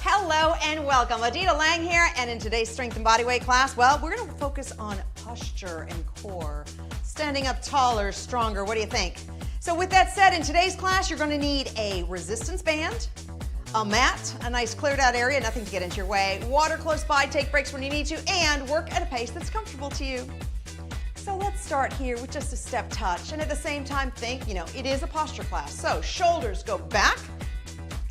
Hello and welcome. Adita Lang here, and in today's strength and bodyweight class, well, we're going to focus on posture and core. Standing up taller, stronger, what do you think? So with that said, in today's class, you're going to need a resistance band, a mat, a nice cleared out area, nothing to get into your way, water close by, take breaks when you need to, and work at a pace that's comfortable to you. So let's start here with just a step touch, and at the same time think, it is a posture class. So shoulders go back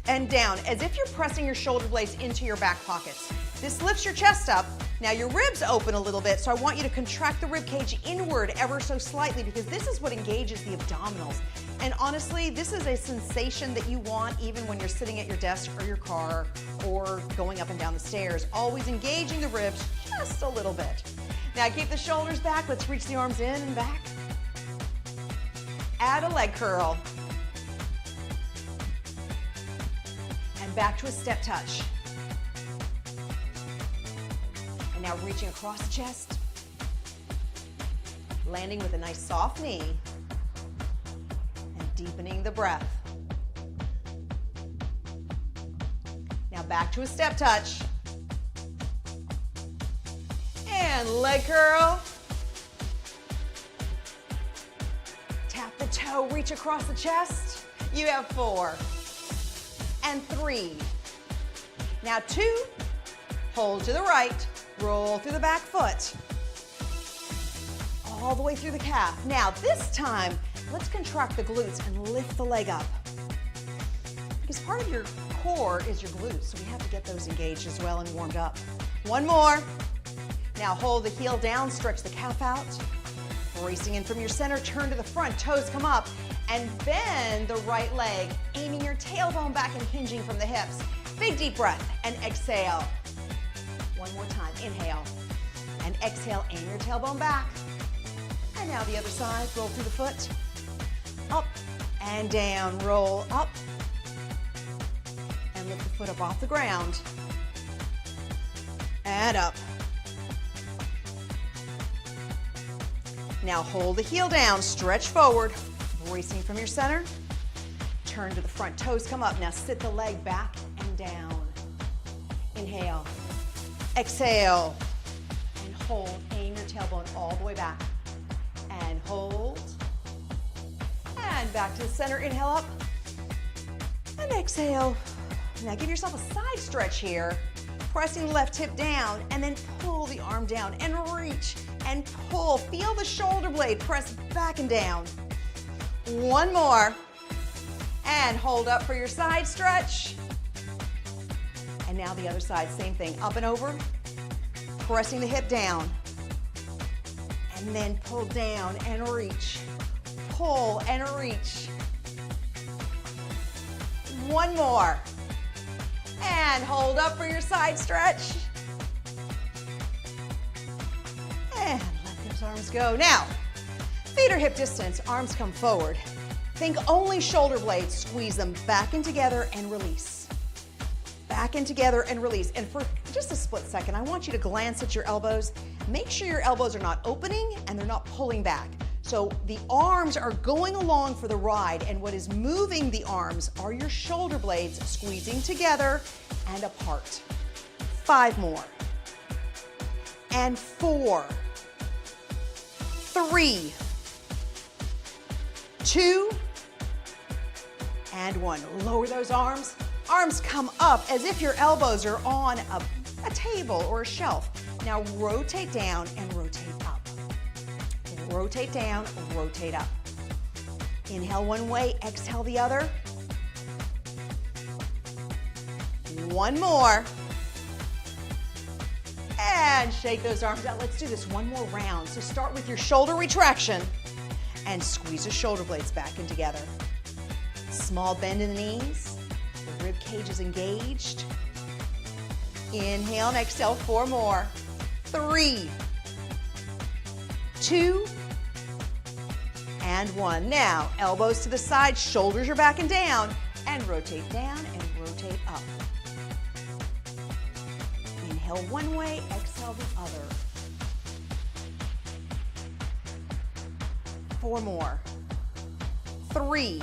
and down as if you're pressing your shoulder blades into your back pockets. This lifts your chest up. Now your ribs open a little bit, so I want you to contract the rib cage inward ever so slightly because this is what engages the abdominals. And honestly, this is a sensation that you want even when you're sitting at your desk or your car or going up and down the stairs. Always engaging the ribs just a little bit. Now keep the shoulders back. Let's reach the arms in and back. Add a leg curl. And back to a step touch. And now reaching across the chest. Landing with a nice soft knee. And deepening the breath. Now back to a step touch. And leg curl. Tap the toe, reach across the chest. You have 4 and 3. Now 2, hold to the right, roll through the back foot. All the way through the calf. Now this time, let's contract the glutes and lift the leg up. Because part of your core is your glutes, so we have to get those engaged as well and warmed up. 1 more. Now hold the heel down, stretch the calf out. Bracing in from your center, turn to the front, toes come up, and bend the right leg, aiming your tailbone back and hinging from the hips. Big deep breath and exhale. 1 more time, inhale and exhale, aim your tailbone back. And now the other side, roll through the foot. Up and down, roll up. And lift the foot up off the ground. And up. Now hold the heel down, stretch forward, bracing from your center. Turn to the front, toes come up. Now sit the leg back and down. Inhale, exhale, and hold. Aim your tailbone all the way back. And hold. And back to the center, inhale up. And exhale. Now give yourself a side stretch here. Pressing the left hip down and then pull the arm down and reach and pull. Feel the shoulder blade press back and down. 1 more. And hold up for your side stretch. And now the other side, same thing. Up and over. Pressing the hip down. And then pull down and reach. Pull and reach. 1 more. And hold up for your side stretch. And let those arms go. Now, feet are hip distance, arms come forward. Think only shoulder blades, squeeze them back in together and release. Back in together and release. And for just a split second, I want you to glance at your elbows. Make sure your elbows are not opening and they're not pulling back. So the arms are going along for the ride, and what is moving the arms are your shoulder blades squeezing together and apart. 5 more. And 4. 3. 2. And 1. Lower those arms. Arms come up as if your elbows are on a table or a shelf. Now rotate down and rotate up. Rotate down, rotate up. Inhale one way, exhale the other. 1 more. And shake those arms out. Let's do this 1 more round. So start with your shoulder retraction and squeeze the shoulder blades back in together. Small bend in the knees. The rib cage is engaged. Inhale and exhale, 4 more. 3, 2, and 1. Now, elbows to the side, shoulders are back and down, and rotate down and rotate up. Inhale one way, exhale the other. 4 more. 3,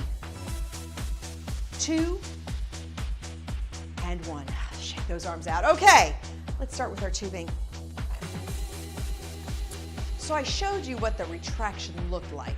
2, and 1. Shake those arms out. Okay, let's start with our tubing. So I showed you what the retraction looked like.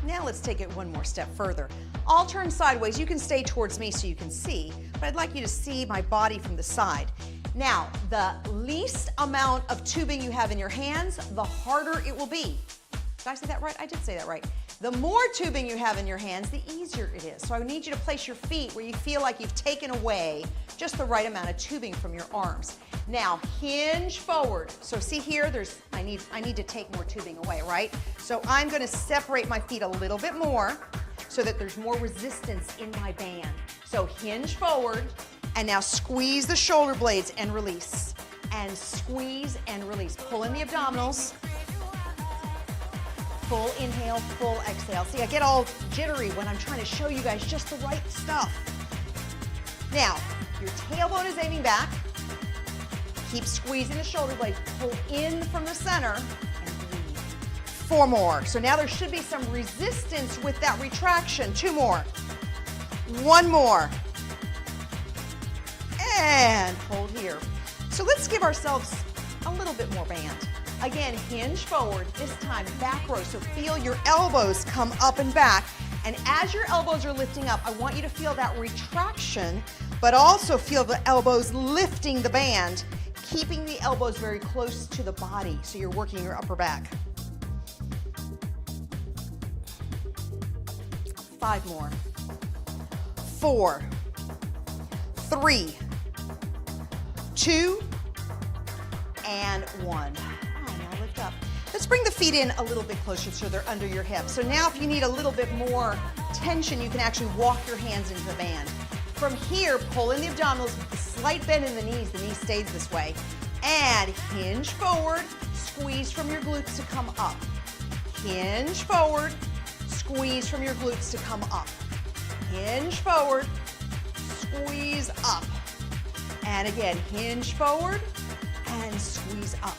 Now let's take it one more step further. I'll turn sideways. You can stay towards me so you can see, but I'd like you to see my body from the side. Now, the least amount of tubing you have in your hands, the harder it will be. Did I say that right? I did say that right. The more tubing you have in your hands, the easier it is. So I need you to place your feet where you feel like you've taken away just the right amount of tubing from your arms. Now, hinge forward. So see here, I need to take more tubing away, right? So I'm gonna separate my feet a little bit more so that there's more resistance in my band. So hinge forward, and now squeeze the shoulder blades and release. And squeeze and release. Pull in the abdominals. Full inhale, full exhale. See, I get all jittery when I'm trying to show you guys just the right stuff. Now, your tailbone is aiming back. Keep squeezing the shoulder blades. Pull in from the center and breathe. 4 more. So now there should be some resistance with that retraction. 2 more. 1 more. And hold here. So let's give ourselves a little bit more band. Again, hinge forward, this time back row. So feel your elbows come up and back. And as your elbows are lifting up, I want you to feel that retraction, but also feel the elbows lifting the band, keeping the elbows very close to the body. So you're working your upper back. 5 more. 4, 3, 2, and 1. Now lift up. Let's bring the feet in a little bit closer so they're under your hips. So now if you need a little bit more tension, you can actually walk your hands into the band. From here, pull in the abdominals, a slight bend in the knee stays this way. And hinge forward, squeeze from your glutes to come up. Hinge forward, squeeze from your glutes to come up. Hinge forward, squeeze up. And again, hinge forward and squeeze up.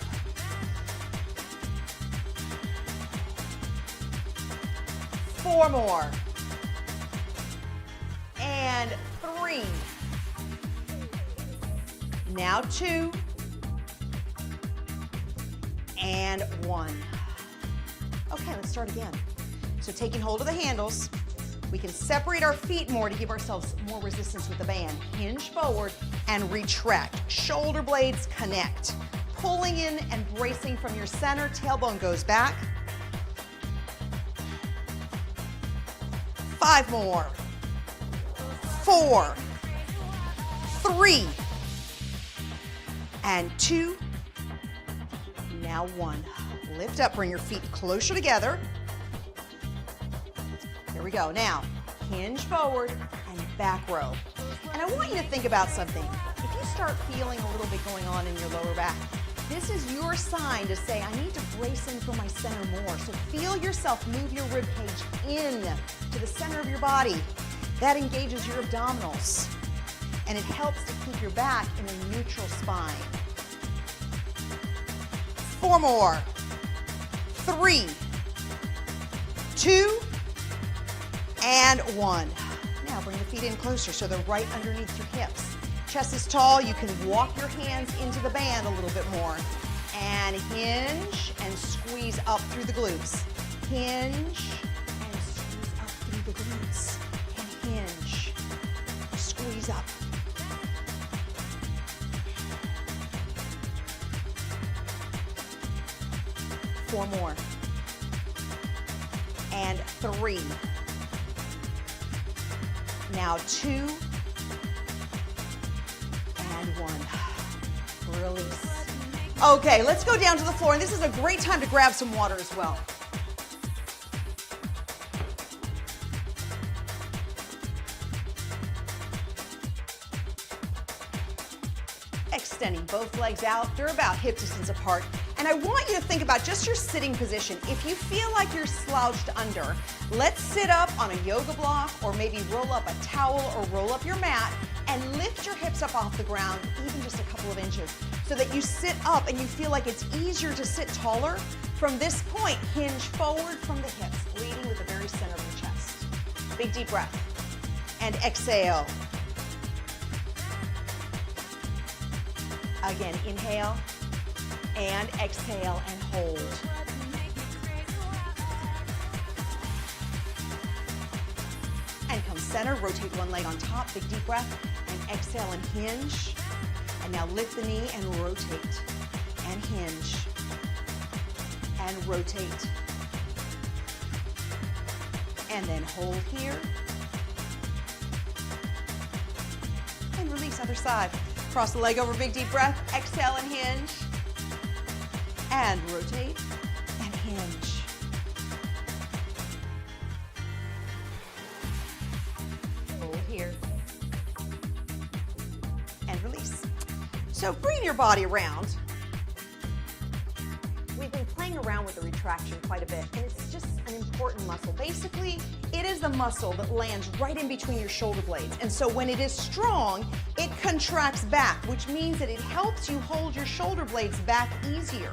4 more. And 3. Now 2. And 1. Okay, let's start again. So taking hold of the handles, we can separate our feet more to give ourselves more resistance with the band. Hinge forward and retract. Shoulder blades connect. Pulling in and bracing from your center, tailbone goes back. 5 more. 4, 3, and 2. Now 1. Lift up, bring your feet closer together. Here we go. Now, hinge forward and back row. And I want you to think about something. If you start feeling a little bit going on in your lower back, this is your sign to say, I need to brace in for my center more. So feel yourself move your rib cage in to the center of your body. That engages your abdominals, and it helps to keep your back in a neutral spine. 4 more. 3, 2, and 1. Now bring the feet in closer so they're right underneath your hips. Chest is tall. You can walk your hands into the band a little bit more. And hinge and squeeze up through the glutes. Hinge and squeeze up through the glutes. And hinge, squeeze up. Four more. And 3. Now 2. And 1. Release. Okay, let's go down to the floor, and this is a great time to grab some water as well. Extending both legs out. They're about hip distance apart. And I want you to think about just your sitting position. If you feel like you're slouched under, let's sit up on a yoga block, or maybe roll up a towel or roll up your mat and lift your hips up off the ground, even just a couple of inches, so that you sit up and you feel like it's easier to sit taller. From this point, hinge forward from the hips, leading with the very center of your chest. Big deep breath. And exhale. Again, inhale and exhale and hold. And come center, rotate one leg on top, big deep breath, and exhale and hinge. And now lift the knee and rotate and hinge and rotate. And then hold here. And release, other side. Cross the leg over, big deep breath, exhale and hinge. And rotate and hinge. Hold here. And release. So bring your body around. We've been playing around with the retraction quite a bit, and it's just an important muscle. Basically, it is the muscle that lands right in between your shoulder blades. And so when it is strong, it contracts back, which means that it helps you hold your shoulder blades back easier.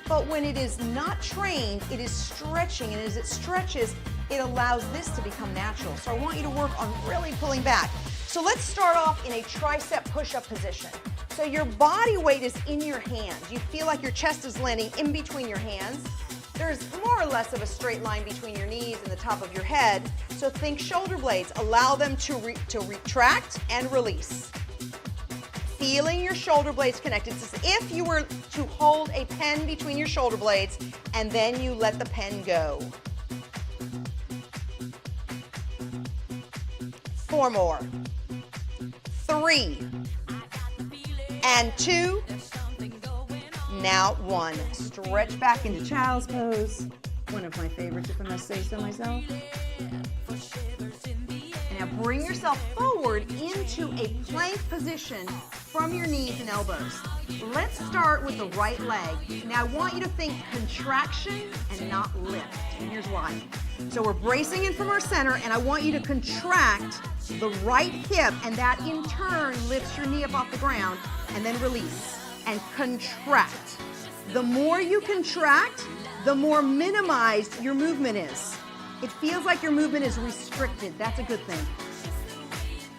But when it is not trained, it is stretching, and as it stretches, it allows this to become natural. So I want you to work on really pulling back. So let's start off in a tricep push-up position. So your body weight is in your hands. You feel like your chest is landing in between your hands. There's more or less of a straight line between your knees and the top of your head. So think shoulder blades. Allow them to retract and release. Feeling your shoulder blades connected. It's as if you were to hold a pen between your shoulder blades and then you let the pen go. 4 more. 3. And 2. Now 1. Stretch back into child's pose. One of my favorites, if I must say so myself. And now bring yourself forward into a plank position from your knees and elbows. Let's start with the right leg. Now I want you to think contraction and not lift. And here's why. So we're bracing in from our center, and I want you to contract the right hip, and that in turn lifts your knee up off the ground, and then release and contract. The more you contract, the more minimized your movement is. It feels like your movement is restricted. That's a good thing.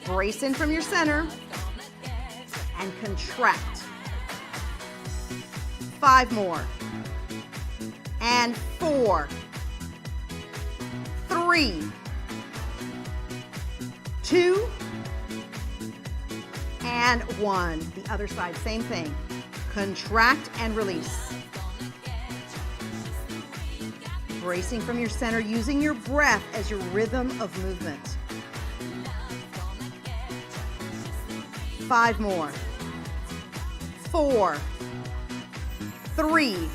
Brace in from your center and contract. 5 more. And 4. 3. 2. And 1. The other side, same thing. Contract and release. Bracing from your center, using your breath as your rhythm of movement. 5 more. 4. 3.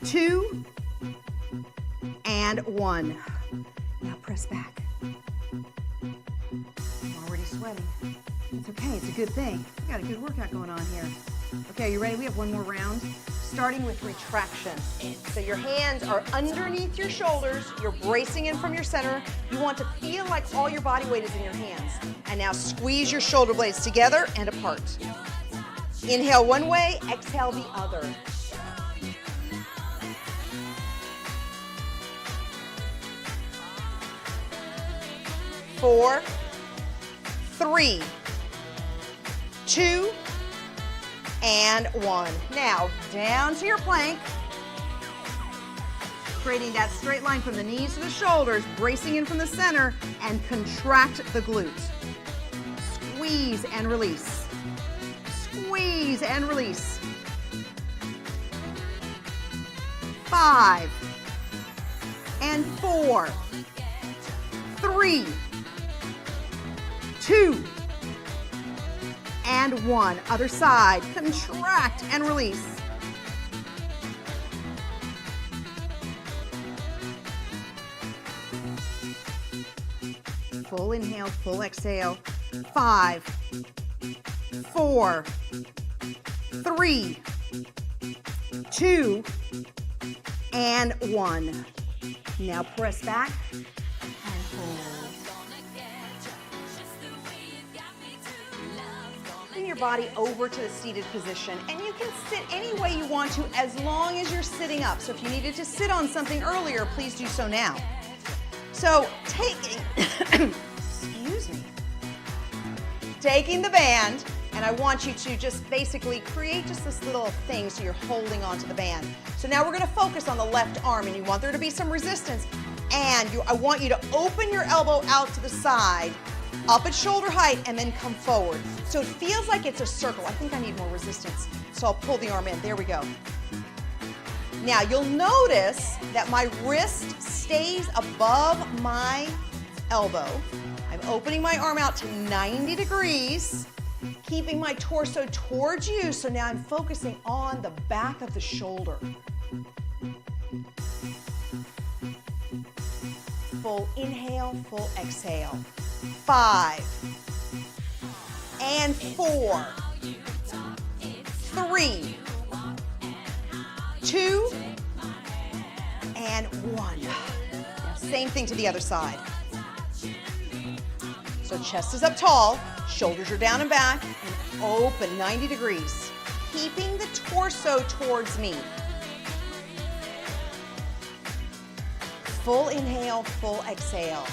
2. And 1. Now press back. I'm already sweating. It's okay, it's a good thing. We got a good workout going on here. Okay, you ready? We have one more round. Starting with retraction. So your hands are underneath your shoulders. You're bracing in from your center. You want to feel like all your body weight is in your hands. And now squeeze your shoulder blades together and apart. Inhale one way, exhale the other. Four, 3, 2, and 1. Now, down to your plank. Creating that straight line from the knees to the shoulders, bracing in from the center, and contract the glutes. Squeeze and release. Squeeze and release. 5, and 4, 3, 2, and 1. Other side. Contract and release. Full inhale, full exhale. 5, 4, 3, 2, and 1. Now press back and hold. Bring your body over to the seated position, and you can sit any way you want to as long as you're sitting up. So if you needed to sit on something earlier, please do so now. So taking, excuse me, taking the band And I want you to just basically create just this little thing so you're holding onto the band. So now we're gonna focus on the left arm, and you want there to be some resistance. And I want you to open your elbow out to the side, up at shoulder height, and then come forward. So it feels like it's a circle. I think I need more resistance. So I'll pull the arm in. There we go. Now you'll notice that my wrist stays above my elbow. I'm opening my arm out to 90 degrees, keeping my torso towards you. So now I'm focusing on the back of the shoulder. Full inhale, full exhale. 5 and 4, 3, 2, and 1. Now, same thing to the other side. So chest is up tall, shoulders are down and back, and open 90 degrees, keeping the torso towards me. Full inhale, full exhale.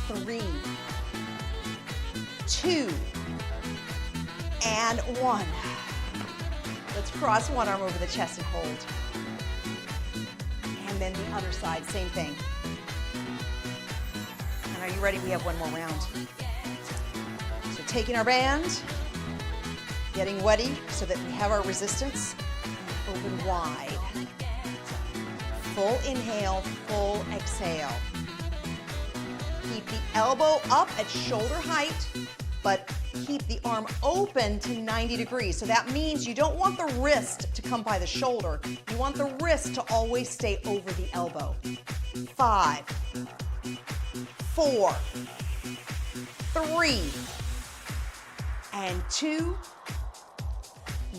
3, 2, and 1. Let's cross one arm over the chest and hold. And then the other side, same thing. And are you ready? We have one more round. So taking our band, getting ready so that we have our resistance. Open wide. Full inhale, full exhale. Keep the elbow up at shoulder height, but keep the arm open to 90 degrees. So that means you don't want the wrist to come by the shoulder. You want the wrist to always stay over the elbow. 5, 4, 3, and 2.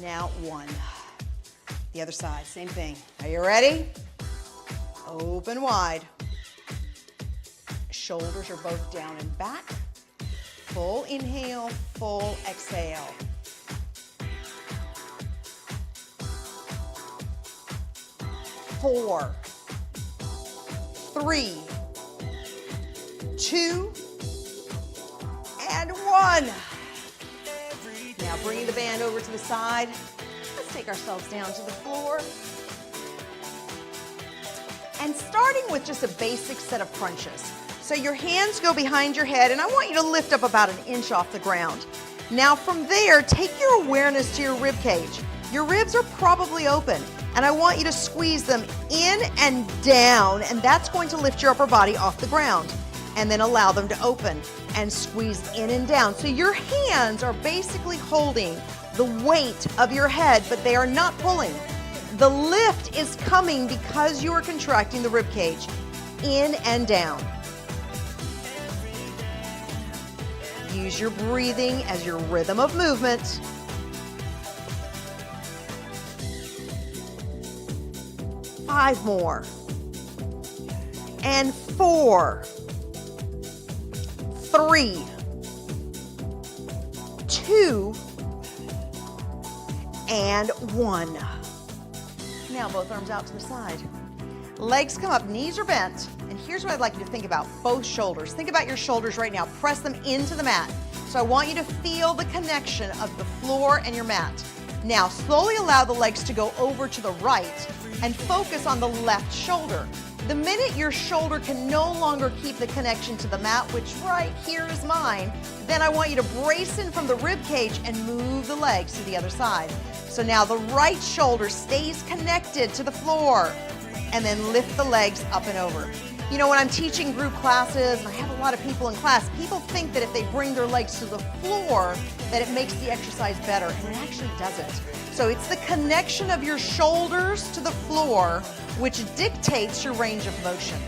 Now 1. The other side, same thing. Are you ready? Open wide. Shoulders are both down and back. Full inhale, full exhale. 4, 3, 2, and 1. Now bringing the band over to the side. Let's take ourselves down to the floor. And starting with just a basic set of crunches. So your hands go behind your head, and I want you to lift up about 1 inch off the ground. Now from there, take your awareness to your rib cage. Your ribs are probably open, and I want you to squeeze them in and down, and that's going to lift your upper body off the ground. And then allow them to open and squeeze in and down. So your hands are basically holding the weight of your head, but they are not pulling. The lift is coming because you are contracting the rib cage in and down. Use your breathing as your rhythm of movement. Five more. And 4, 3, 2, and 1. Now both arms out to the side. Legs come up, knees are bent. And here's what I'd like you to think about, both shoulders. Think about your shoulders right now. Press them into the mat. So I want you to feel the connection of the floor and your mat. Now slowly allow the legs to go over to the right and focus on the left shoulder. The minute your shoulder can no longer keep the connection to the mat, which right here is mine, then I want you to brace in from the rib cage and move the legs to the other side. So now the right shoulder stays connected to the floor, and then lift the legs up and over. You know, when I'm teaching group classes, and I have a lot of people in class, people think that if they bring their legs to the floor, that it makes the exercise better, and it actually doesn't. So it's the connection of your shoulders to the floor which dictates your range of motion.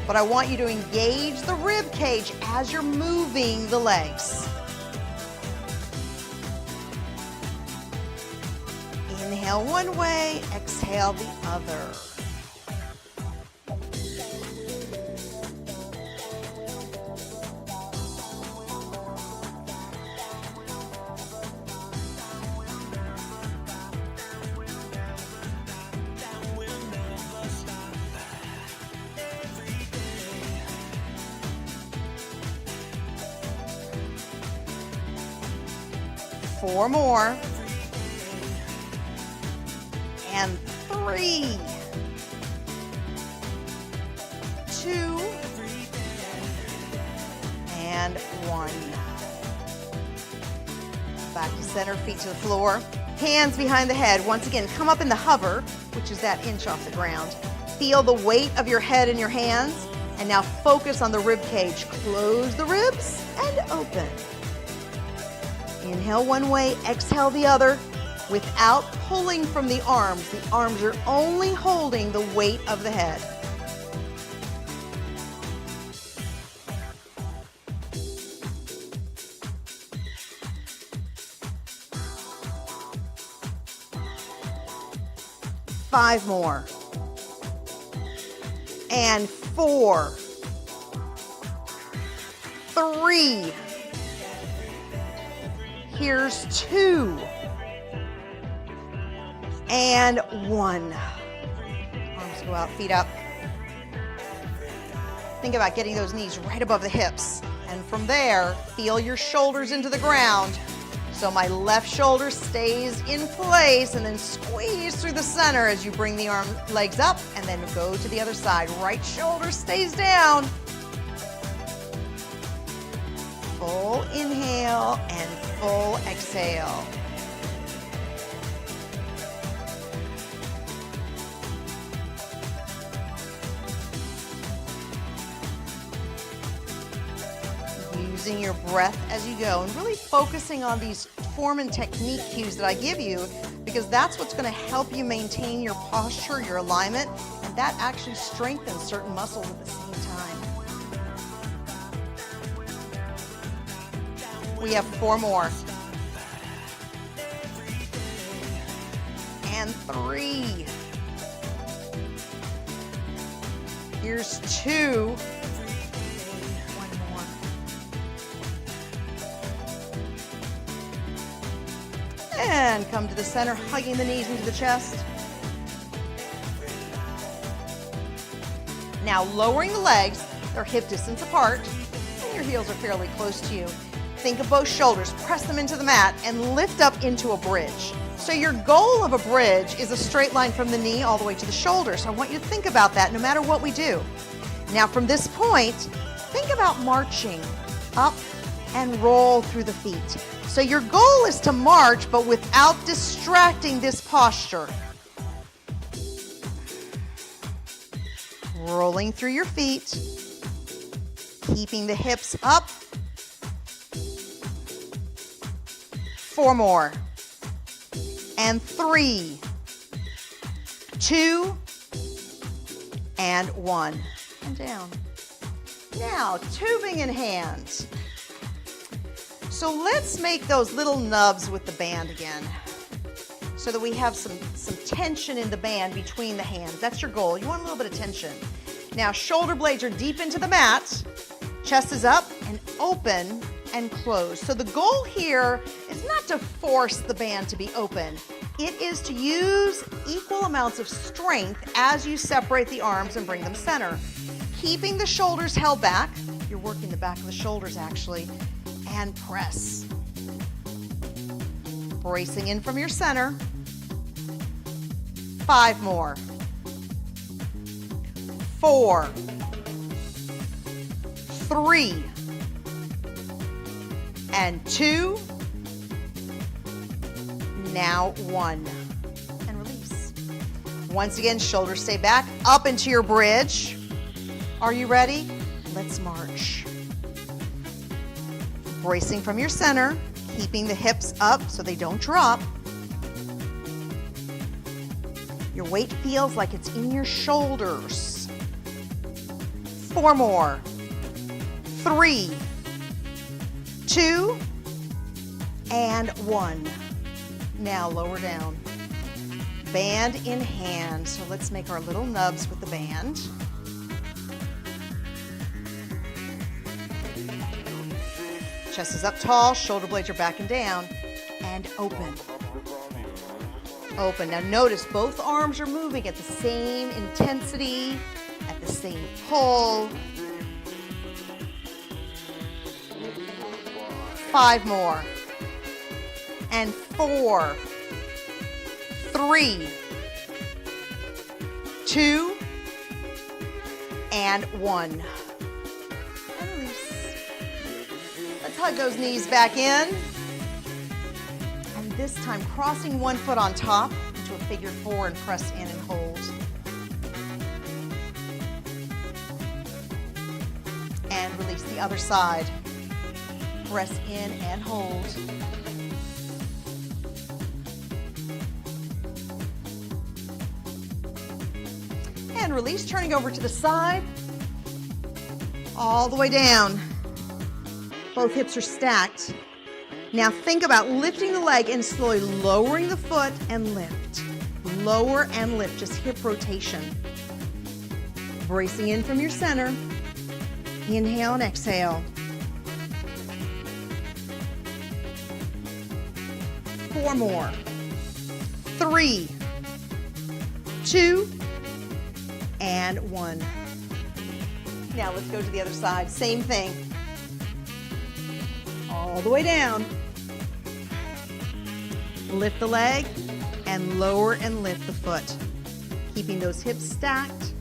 But I want you to engage the rib cage as you're moving the legs. Inhale one way, exhale the other. 4 more. And 3, 2, and 1. Back to center, feet to the floor. Hands behind the head. Once again, come up in the hover, which is that inch off the ground. Feel the weight of your head in your hands. And now focus on the rib cage. Close the ribs and open. Inhale one way, exhale the other, without pulling from the arms. The arms are only holding the weight of the head. Five more. And 4, 3. Here's 2. And 1. Arms go out, feet up. Think about getting those knees right above the hips. And from there, feel your shoulders into the ground. So my left shoulder stays in place, and then squeeze through the center as you bring the legs up, and then go to the other side. Right shoulder stays down. Full inhale and full exhale. Using your breath as you go and really focusing on these form and technique cues that I give you, because that's what's going to help you maintain your posture, your alignment, and that actually strengthens certain muscles at the same time. We have 4 more. And 3. Here's 2. And come to the center, hugging the knees into the chest. Now lowering the legs, they're hip distance apart, and your heels are fairly close to you. Think of both shoulders, press them into the mat, and lift up into a bridge. So your goal of a bridge is a straight line from the knee all the way to the shoulder. So I want you to think about that no matter what we do. Now from this point, think about marching up and roll through the feet. So your goal is to march, but without distracting this posture. Rolling through your feet, keeping the hips up. 4 more. And 3, 2, and 1. And down. Now, tubing in hand. So let's make those little nubs with the band again, so that we have some tension in the band between the hands. That's your goal. You want a little bit of tension. Now shoulder blades are deep into the mat, chest is up and open and close. So the goal here is not to force the band to be open. It is to use equal amounts of strength as you separate the arms and bring them center. Keeping the shoulders held back. You're working the back of the shoulders actually. And press. Bracing in from your center. 5 more. 4, 3, and 2. Now 1. And release. Once again, shoulders stay back, up into your bridge. Are you ready? Let's march. Bracing from your center, keeping the hips up so they don't drop. Your weight feels like it's in your shoulders. 4 more. 3, 2, and 1. Now lower down. Band in hand. So let's make our little nubs with the band. Chest is up tall, shoulder blades are back and down, and open. Open. Now notice both arms are moving at the same intensity, at the same pull. 5 more. and 4, 3, 2, and 1. And release. Let's hug those knees back in. And this time, crossing one foot on top into a figure 4 and press in and hold. And release the other side. Press in and hold. And release, turning over to the side, all the way down. Both hips are stacked. Now think about lifting the leg and slowly lowering the foot and lift. Lower and lift, just hip rotation. Bracing in from your center. Inhale and exhale. 4 more. 3, 2, and 1. Now let's go to the other side. Same thing. All the way down. Lift the leg and lower and lift the foot. Keeping those hips stacked.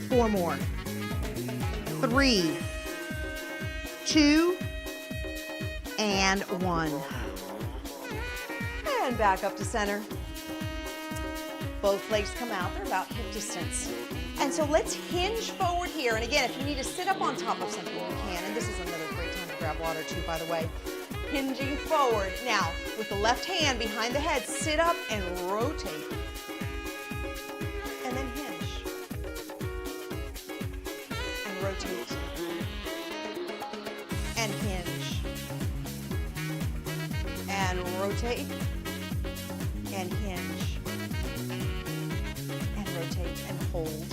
Four more. 3, 2, and 1. And back up to center. Both legs come out. They're about hip distance. And so let's hinge forward here. And again, if you need to sit up on top of something, you can. And this is another great time to grab water too, by the way. Hinging forward. Now, with the left hand behind the head, sit up and rotate. And then hinge. And rotate. And hinge. And rotate. And hinge. And rotate and hold.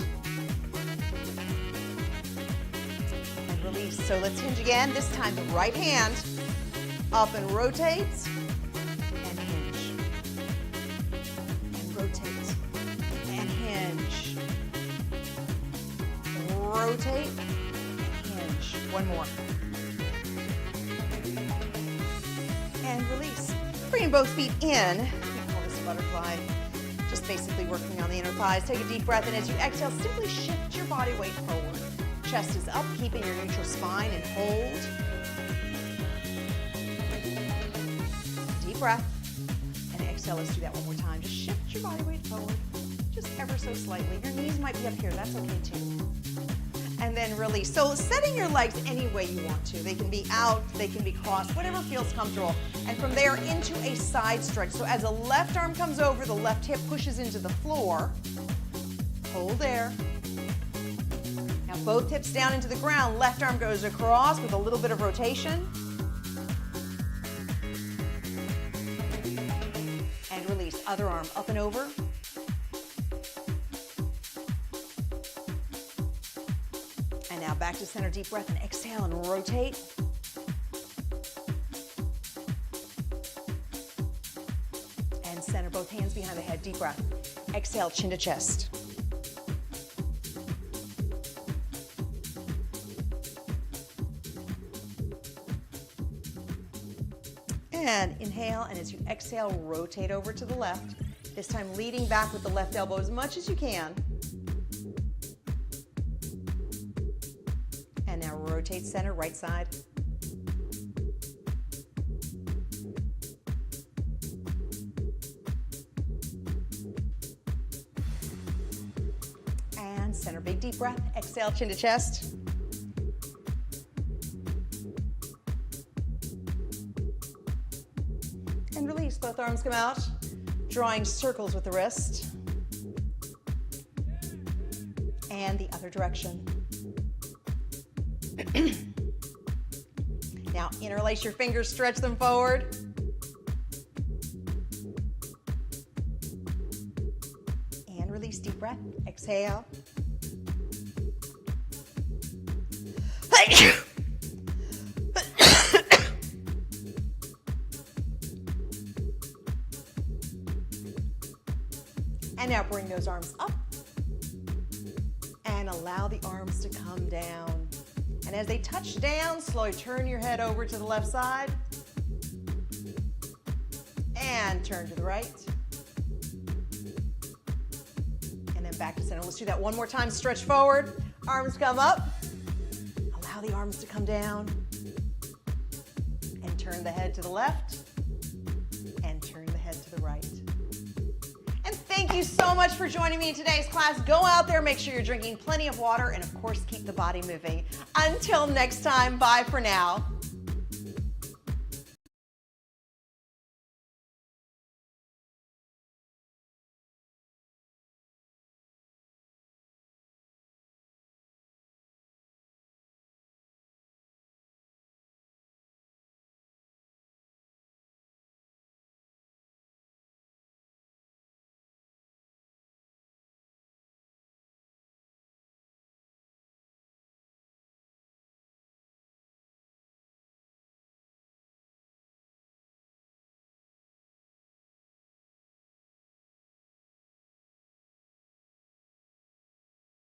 And release. So let's hinge again. This time the right hand up and rotates. And hinge. And rotate. And hinge. Rotate. And hinge. One more. And release. Bringing both feet in. We call this a butterfly. Just basically working on the inner thighs. Take a deep breath, and as you exhale, simply shift your body weight forward. Chest is up, keeping your neutral spine, and hold. Deep breath. And exhale. Let's do that one more time. Just shift your body weight forward. Just ever so slightly. Your knees might be up here. That's okay too. And then release. So setting your legs any way you want to. They can be out, they can be crossed, whatever feels comfortable. And from there into a side stretch. So as the left arm comes over, the left hip pushes into the floor. Hold there. Now both hips down into the ground. Left arm goes across with a little bit of rotation. And release. Other arm up and over. Now back to center, deep breath, and exhale and rotate. And center, both hands behind the head, deep breath. Exhale, chin to chest. And inhale, and as you exhale, rotate over to the left. This time leading back with the left elbow as much as you can. Rotate center, right side. And center, big deep breath. Exhale, chin to chest. And release, both arms come out, drawing circles with the wrist. And the other direction. Now interlace your fingers, stretch them forward. And release, deep breath. Exhale. And now bring those arms up and allow the arms to come down. And as they touch down, slowly turn your head over to the left side and turn to the right. And then back to center. Let's do that one more time. Stretch forward, arms come up. Allow the arms to come down. And turn the head to the left and turn the head to the right. And thank you so much for joining me in today's class. Go out there, make sure you're drinking plenty of water, and of course, keep the body moving. Until next time, bye for now.